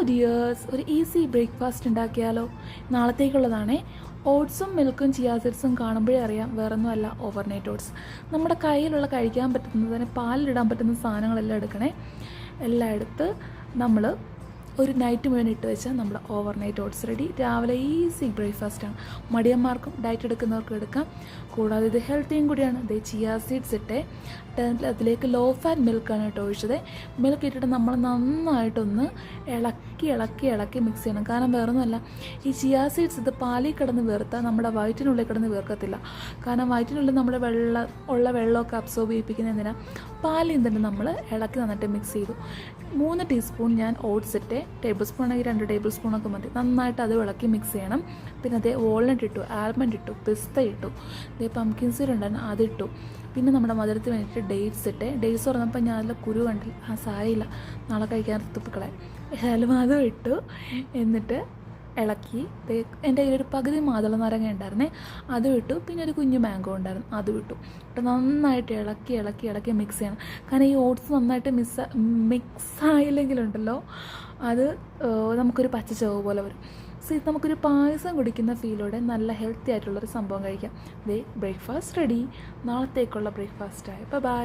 Dears, ഒരു easy breakfast ഉണ്ടാക്കിയാലോ? നാളത്തേക്കുള്ളതാണേ. ഓട്സും മിൽക്കും ചിയാ സീഡ്സും കാണുമ്പോഴേ അറിയാം വേറൊന്നുമല്ല, ഓവർനൈറ്റ് ഓട്സ്. നമ്മുടെ കയ്യിലുള്ള കഴിക്കാൻ പറ്റുന്നതിന് പാലിലിടാൻ പറ്റുന്ന സാധനങ്ങളെല്ലാം എടുക്കണേ. എല്ലാം എടുത്ത് നമ്മൾ ഒരു നൈറ്റ് മുഴുവൻ ഇട്ട് വെച്ചാൽ നമ്മുടെ ഓവർനൈറ്റ് ഓട്സ് റെഡി. രാവിലെ ഈസി ബ്രേക്ക്ഫാസ്റ്റാണ്. മടിയന്മാർക്കും ഡയറ്റ് എടുക്കുന്നവർക്കും എടുക്കാം. കൂടാതെ ഇത് ഹെൽത്തിയും കൂടിയാണ്. ഇത് ചിയാ സീഡ്സ് ഇട്ടേ, അതിലേക്ക് ലോ ഫാറ്റ് മിൽക്കാണ് കേട്ടോ ഒഴിച്ചത്. മിൽക്ക് ഇട്ടിട്ട് നമ്മൾ നന്നായിട്ടൊന്ന് ഇളക്കി മിക്സ് ചെയ്യണം. കാരണം വേറൊന്നുമല്ല, ഈ ചിയാ സീഡ്സ് ഇത് പാലിൽ കിടന്ന് വീർത്താൽ നമ്മുടെ വയറ്റിനുള്ളിൽ കിടന്ന് വീർക്കത്തില്ല. കാരണം വയറ്റിനുള്ളിൽ നമ്മൾ വെള്ളമൊക്കെ അബ്സോർബ് ചെയ്യിപ്പിക്കുന്നതിനാ പാലിൽ തന്നെ നമ്മൾ ഇളക്കി നന്നായിട്ട് മിക്സ് ചെയ്തു. 3 ടീസ്പൂൺ ഞാൻ ഓട്സ് ഇട്ടേ. ടേബിൾ സ്പൂൺ ആണെങ്കിൽ 2 ടേബിൾ സ്പൂണൊക്കെ മതി. നന്നായിട്ട് അത് ഇളക്കി മിക്സ് ചെയ്യണം. പിന്നെ അതേ വാൾനട്ട് ഇട്ടു, ആൽമണ്ട് ഇട്ടു, പിസ്ത ഇട്ടു, ഇതേ പംകിൻ സീഡ് ഉണ്ടായിരുന്നു അതിട്ടു. പിന്നെ നമ്മുടെ മധുരത്തിന് വേണ്ടിയിട്ട് ഡേറ്റ്സ് ഇട്ടേ. ഡേറ്റ്സ് തുറന്നപ്പോൾ ഞാൻ അതിൽ കുരു കണ്ടില്ല. സാരമില്ല, നാളെ കഴിക്കാൻ തുപ്പിക്കളെ. ഏതായാലും അതും ഇട്ടു. എന്നിട്ട് ഇളക്കി. എൻ്റെ കയ്യിലൊരു പകുതി മാതള നാരങ്ങ ഉണ്ടായിരുന്നേ, അതും ഇട്ടു. പിന്നെ ഒരു കുഞ്ഞു മാംഗോ ഉണ്ടായിരുന്നു, അതും ഇട്ടു. നന്നായിട്ട് ഇളക്കി മിക്സ് ചെയ്യണം. കാരണം ഈ ഓട്സ് നന്നായിട്ട് മിക്സ് ആയില്ലെങ്കിലുണ്ടല്ലോ അത് നമുക്കൊരു പച്ച ചുവ പോലെ വരും. സോ ഇത് നമുക്കൊരു പായസം കുടിക്കുന്ന ഫീലോടെ നല്ല ഹെൽത്തി ആയിട്ടുള്ളൊരു സംഭവം കഴിക്കാം. Breakfast ready. നാളത്തേക്കുള്ള ബ്രേക്ക്ഫാസ്റ്റായി. ബൈ.